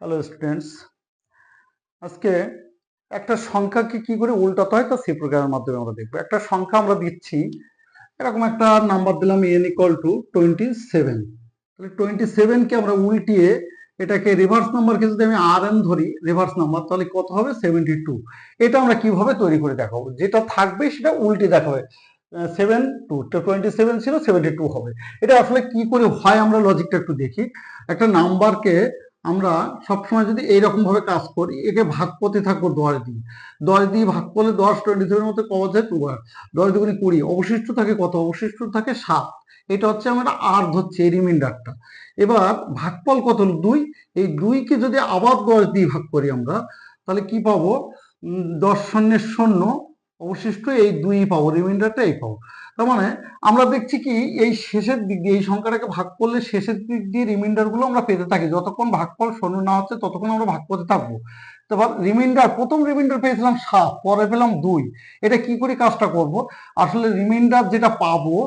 Hello students, আজকে একটা সংখ্যাকে কি করে উল্টাতে হয় তা সি প্রোগ্রামের মাধ্যমে আমরা দেখবো। একটা সংখ্যা আমরা দিচ্ছি, এরকম একটা নাম্বার দিলাম n ইকুয়াল টু 27। তাহলে 27কে আমরা উল্টিয়ে এটাকে রিভার্স নাম্বারকে যদি আমি আর এন ধরি রিভার্স নাম্বার, তাহলে কত হবে 72। এটা আমরা কিভাবে তৈরি করে দেখাবো, যেটা থাকবে সেটা উল্টে দেখাবে। 27 ছিল 72 হবে। এটা আসলে কি করে হয় আমরা লজিকটা একটু দেখি। একটা নাম্বারকে আমরা সবসময় যদি এইরকম ভাবে কাজ করি, একে ভাগ করতে থাকবো 10 দিয়ে ভাগ করলে 10, 27 মধ্যে পাওয়া যায় 2 বার, 10 × 20, অবশিষ্ট থাকে কত? অবশিষ্ট থাকে 7। এটা হচ্ছে আমরা আর ধরছি এই রিমাইন্ডারটা। এবার ভাগফল কত হলো 2। এই 2কে যদি আবার 10 দিয়ে ভাগ করি আমরা, তাহলে কি পাবো? 10 শূন্যের 0, অবশিষ্ট এই 2 পাবো, রিমাইন্ডারটা এই পাবো। তার মানে আমরা দেখছি কি এই শেষের দিক দিয়ে এই সংখ্যাটাকে ভাগ করলে শেষের দিক দিয়ে রিমাইন্ডার গুলো আমরা পেতে থাকি। যতক্ষণ ভাগফল 0 না হচ্ছে ততক্ষণ আমরা ভাগ করতে থাকবো। তারপর রিমাইন্ডার, প্রথম রিমাইন্ডার পেয়েছিলাম 7, পরে পেলাম 2। এটা কি করে কাজটা করব? আসলে রিমাইন্ডার যেটা পাবো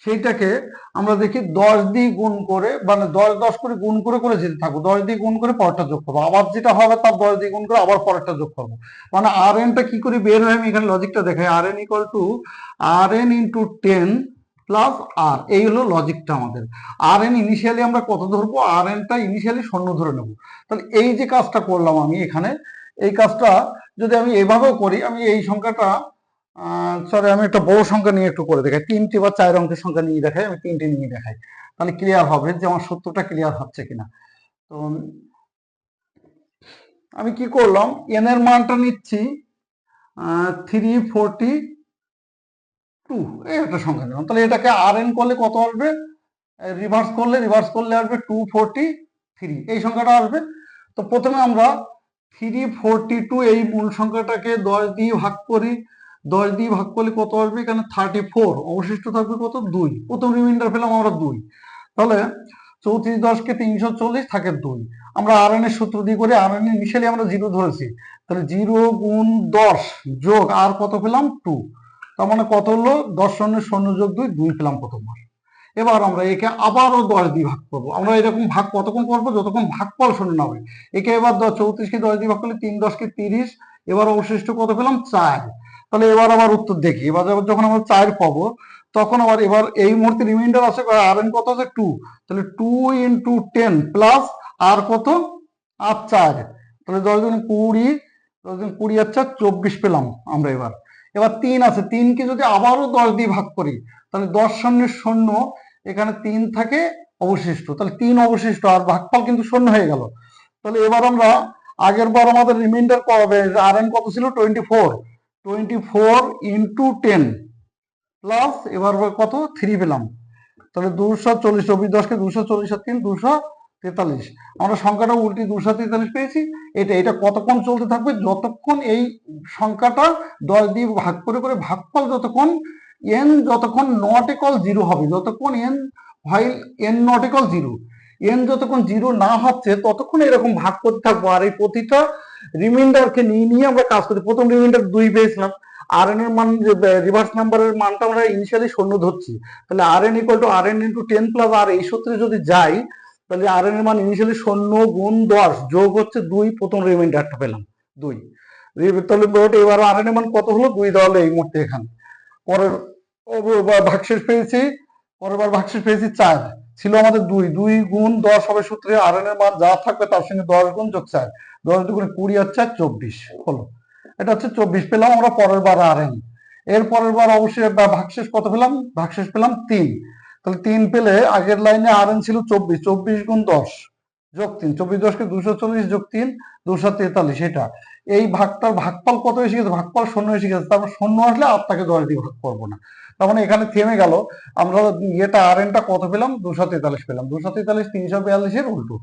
সেইটাকে আমরা দেখি 10 দিয়ে গুণ করে, মানে 10 10 করে গুণ করে করে যেতে থাকবো। 10 দিয়ে গুণ করে পরেরটা যোগ করবো, আবার যেটা হবে তার 10 দিয়ে গুণ করে আবার পরেরটা যোগ করবো। মানে আর এনটা কি করে বের হয় আমি এখানে লজিকটা দেখাই। R N equal to R N into 10 plus R, এই হলো লজিকটা আমাদের। আর এন ইনিশিয়ালি আমরা কত ধরবো? আর এনটা ইনিশিয়ালি 0 ধরে নেব। তাহলে এই যে কাজটা করলাম আমি এখানে, এই কাজটা যদি আমি এভাবেও করি, আমি এই সংখ্যাটা সরি আমি একটা বড় সংখ্যা নিয়ে একটু করে দেখাই, 3টি বা 4 অঙ্কের সংখ্যা নিয়ে দেখাই, আমি 3টি নিয়ে দেখাই, তাহলে ক্লিয়ার হবে যে আমার সূত্রটা ক্লিয়ার হচ্ছে কিনা। তো আমি কি করলাম, এন এর মানটা নিচ্ছি 342, এই একটা সংখ্যা নিলাম। তাহলে এটাকে আর এন করলে কত আসবে? রিভার্স করলে আসবে 243, এই সংখ্যাটা আসবে। তো প্রথমে আমরা 342 এই মূল সংখ্যাটাকে 10 দিয়ে ভাগ করি। 10 দিয়ে ভাগ করলে কত আসবে? এখানে 34, অবশিষ্ট থাকবে কত? 2। প্রথম রিমাইন্ডার পেলাম আমরা 2। তাহলে 34 10কে 340 থাকে 2। আমরা আর এন এর সূত্র দিয়ে করে, আর এন ইনিশিয়ালি আমরা 0 ধরেছি, তাহলে 0 গুণ 10 যোগ আর কত পেলাম? 2। তার মানে কত হলো? 10 শূন্যের 0 যোগ 2, 2 পেলাম প্রথমবার। এবার আমরা একে আবারও 10 দিয়ে ভাগ করবো। আমরা এরকম ভাগ কতক্ষণ করবো? যতক্ষণ ভাগফল 0 না হবে। একে এবার 34কে 10 দিয়ে ভাগ করলে 3 10কে 30, এবার অবশিষ্ট কত পেলাম? 4। তাহলে এবার আবার উত্তর দেখি, এবার যখন আমরা 4 পাবো তখন আবার এবার এই মুহূর্তে রিমাইন্ডার আছে আর এন কত আছে? 2। তাহলে 2 × 10 প্লাস আর কত? আর 4। তাহলে 10 × 20, 10 × 20 আর 4 24 পেলাম আমরা। এবার এবার 3 আছে, 3কে যদি আবারও 10 দিয়ে ভাগ করি, তাহলে 10 শূন্যের 0, এখানে 3 থাকে অবশিষ্ট, তাহলে 3 অবশিষ্ট, আর ভাগফল কিন্তু 0 হয়ে গেল। তাহলে এবার আমরা আগের বার আমাদের রিমাইন্ডার পাবে, আর এন কত ছিল? 24। 24 × 10 প্লাস এবার কত? 3 পেলাম। তাহলে 240, 24 10কে 240 আর 3 243। আমরা সংখ্যাটা উল্টি 243 পেয়েছি। এটা কতক্ষণ চলতে থাকবে? যতক্ষণ এই সংখ্যাটা 10 দিয়ে ভাগ করে করে ভাগফল যতক্ষণ যতক্ষণ নট ইকুয়াল 0 হবে, যতক্ষণ while n নট ইকুয়াল 0, যতক্ষণ 0 না হচ্ছে ততক্ষণ এরকম ভাগ করতে থাকবো। আর এই প্রতিটা রিমাইন্ডারকে নিয়ে নিয়ে আমরা কাজ করি। প্রথম রিমাইন্ডার 2 পেয়েছিলাম, আর এন এর মান রিভার্স নাম্বারের মানটা আমরা ইনিশিয়ালি 0 ধরছি, তাহলে R N equal to R N into 10 plus R, এই সূত্রে যদি যাই তাহলে আর এন এর মান ইনিশিয়ালি 0 গুণ 10 যোগ হচ্ছে 2, প্রথম রিমাইন্ডারটা পেলাম 2। তাহলে এবার আর এন এর মান কত হলো? 2 দেওয়া হলো এই মুহূর্তে এখানে। পরের ভাগশেষ পেয়েছি, পরের বার ভাগশেষ পেয়েছি 4, ছিল আমাদের 2। 2 গুণ 10 হবে সূত্রে, আর এন এর মান যা থাকবে তার সঙ্গে 10 গুণ যোগ 4, 10 দুগুণে 20 আর 4 24 হলো। এটা হচ্ছে 24 পেলাম আমরা পরের বার আর এন। এর পরের বার অবশ্যই ভাগশেষ কত পেলাম? ভাগশেষ পেলাম 3। তাহলে 3 পেলে আগের লাইনে আর এন ছিল 24, 24 গুণ 10 যোগ 3, 24 10কে 240 যোগ 3 243। এটা এই ভাগটার ভাগফল কত এসে গেছে? ভাগফল 0 এসে গেছে। তারপর 0 আসলে আর তাকে 10 দিয়ে ভাগ করবো না। তার মানে এখানে থেমে গেল। আমরা এটা আর এনটা কত পেলাম? 243 পেলাম। 243 342 এর উল্টো।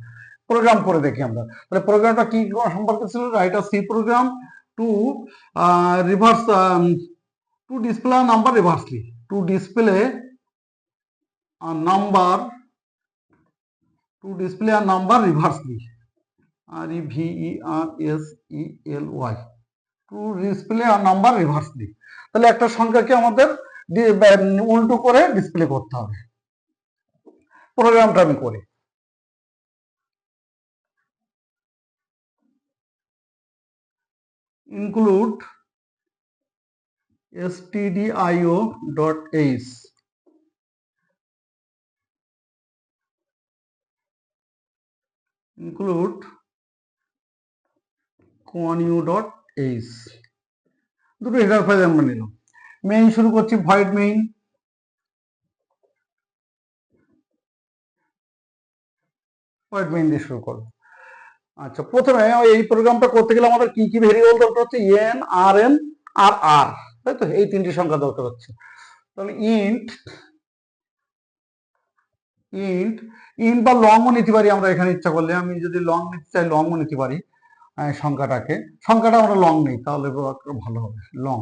প্রোগ্রাম করে দেখি আমরা। তাহলে প্রোগ্রামটা কি সম্পর্কে ছিল? Write a C program to reverse to display a number reversely, to display a number, to display a number reversely, reversely, to display a number reversely। তাহলে একটা সংখ্যাকে আমাদের উল্টো করে ডিসপ্লে করতে হবে। প্রোগ্রামটা আমি করি। include stdio.h include conio.h দুটো হেডার ফাইল আমরা নিলাম। মেইন শুরু করছি ভয়েড মেইন, ভয়েড মেইন দিয়ে শুরু করব। আচ্ছা, প্রথমে এই প্রোগ্রামটা করতে গেলে আমাদের কি কি ভেরিয়েবল দরকার হচ্ছে, এন, আর এন আর আর, তাই তো, এই তিনটি সংখ্যা দরকার হচ্ছে। তাহলে ইন্ট ইন্ট ইন্ট বা লংও নিতে পারি আমরা এখানে ইচ্ছা করলে। আমি যদি লং নিতে চাই লংও নিতে পারি। সংখ্যাটা আমরা লং নেই, তাহলে ভালো হবে। লং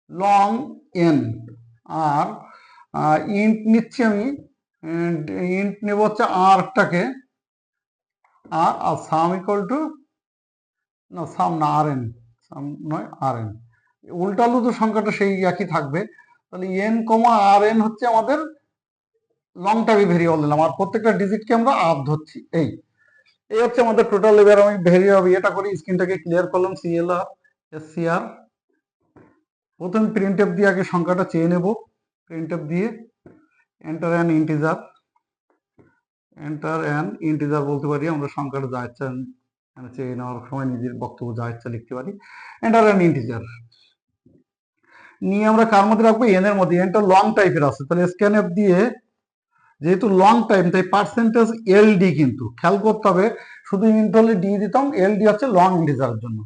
লং এন, আর ইন্ট নিচ্ছি আমি, ইন্ট নেব হচ্ছে আরটাকে, আর সাম ইকুয়াল টু, না সাম না, আর এন, সাম নয় আর এন, উল্টালু তো সংখ্যাটা সেই একই থাকবে। তাহলে এন কমা আর এন হচ্ছে আমাদের লং টাইপে ভেরিয়েবল দিলাম, আর প্রত্যেকটা ডিজিটকে আমরা আর ধরছি। এই হচ্ছে আমাদের টোটাল। এবার আমি ভেরিয়েবল এটা করি, স্ক্রিনটাকে ক্লিয়ার করলাম, সিএলআর এসসিআর। প্রথমে প্রিন্টএফ দিয়ে আগে সংখ্যাটা চেয়ে নেব, প্রিন্টএফ দিয়ে enter an integer, enter an integer বলতে পারি আমরা, সংখ্যাটা যা ইচ্ছা চেয়ে নেওয়ার সময় নিজের বক্তব্য যা ইচ্ছা লিখতে পারি। এন্টার অ্যান ইন্টিজার নিয়ে আমরা কার মধ্যে রাখবো, এন এর মধ্যে। এনটা লং টাইপের আছে, তাহলে স্ক্যানএফ দিয়ে, যেহেতু লং টাইম তাই পার্সেন্টেজ এলডি, কিন্তু খেয়াল করতে হবে শুধু ইন্ট হলে ডি দিতাম, এলডি হচ্ছে লং ইন্টিজারের জন্য।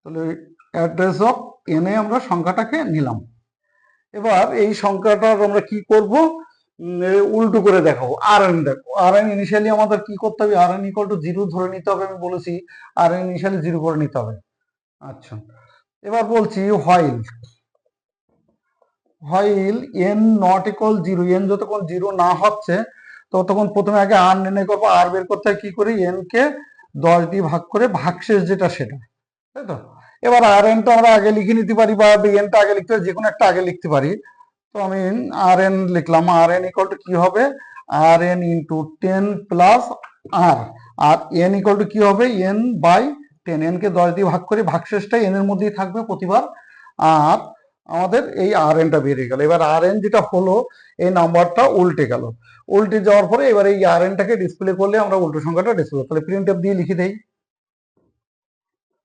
তাহলে অ্যাড্রেস অফ এনে আমরা সংখ্যাটাকে নিলাম। এবার এই সংখ্যাটার আমরা কি করব, উল্টো করে দেখাবো। আর এন দেখো, আর এন ইনিশিয়ালি আমাদের কি করতে হবে, আর এন ইকুয়াল টু 0 ধরে নিতে হবে। আমি বলেছি আর এন ইনিশিয়ালি 0 করে নিতে হবে। আচ্ছা, এবার বলছি while N not equal 0, N যতক্ষণ 0 না হচ্ছে ততক্ষণ প্রথমে আগে আর নির্ণয় করবো। আর বের করতে হয় কি করি, এন কে 10 দিয়ে ভাগ করে ভাগশেষ যেটা সেটা, তাই তো। এবার আর এন তো আমরা আগে লিখে নিতে পারি, বা এনটা আগে লিখতে পারি, যে কোনো একটা আগে লিখতে পারি। তো আমি আর এন লিখলাম, আর এন ইকুয়াল টু কি হবে, R N into 10 plus R, R N equal to কি হবে, এন বাই 10। এন কে 10 দিয়ে ভাগ করে ভাগশেষটা এন এর মধ্যেই থাকবে প্রতিবার। আর আমাদের এই আর এনটা বেরিয়ে গেল। এবার আর এন যেটা হলো, এই নাম্বারটা উল্টে গেল। উল্টে যাওয়ার পরে এবার এই আর এনটাকে ডিসপ্লে করলে আমরা উল্টো সংখ্যাটা ডিসপ্লে, তাহলে প্রিন্টএফ দিয়ে লিখে দেই,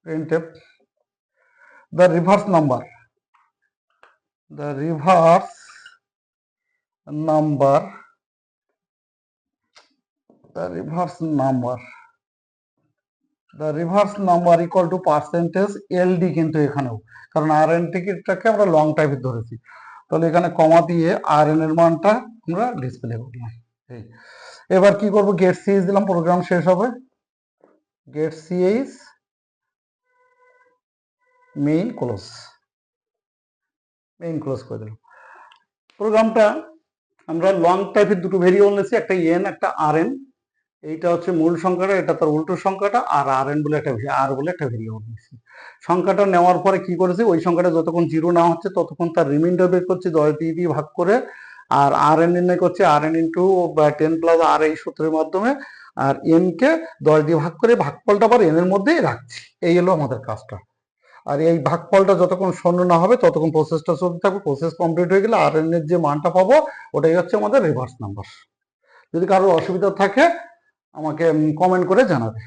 printf the reverse number the reverse number the reverse number the reverse number equal to percentage LD, কিন্তু এখানেও, কারণ আর এন টিকিটটাকে আমরা লং টাইপের ধরেছি। তাহলে এখানে কমা দিয়ে আর এন এর মানটা আমরা ডিসপ্লে করলাম। এবার কি করব, গেট সিএইচ দিলাম, প্রোগ্রাম শেষ হবে। Get CH main close, main close করে দিলাম। প্রোগ্রামটা আমরা লং টাইপের দুটো ভেরিয়েবল নিয়েছি, একটা এন একটা আর এন। এইটা হচ্ছে মূল সংখ্যাটা, এটা তার উল্টো সংখ্যাটা, আর আর এন বলে একটা আর বলে একটা ভেরিয়েবল নিয়েছি। সংখ্যাটা নেওয়ার পরে কি করেছি, ওই সংখ্যাটা যতক্ষণ 0 না হচ্ছে ততক্ষণ তার রিমাইন্ডার বের করছি 10 দিয়ে ভাগ করে, আর আর এন নির্ণয় করছি আর এন ইন্টু 10 প্লাস আর, এই সূত্রের মাধ্যমে। আর এন কে 10 দিয়ে ভাগ করে ভাগফলটা আবার এন এর মধ্যেই রাখছি। এই হলো আমাদের কাজটা। আর এই ভাগফলটা যতক্ষণ শূন্য না হবে ততক্ষণ প্রসেসটা চলতে থাকবে। প্রসেস কমপ্লিট হয়ে গেলে আর এন এর যে মানটা পাবো ওটাই হচ্ছে আমাদের রিভার্স নাম্বার। যদি কারোর অসুবিধা থাকে আমাকে কমেন্ট করে জানাবে।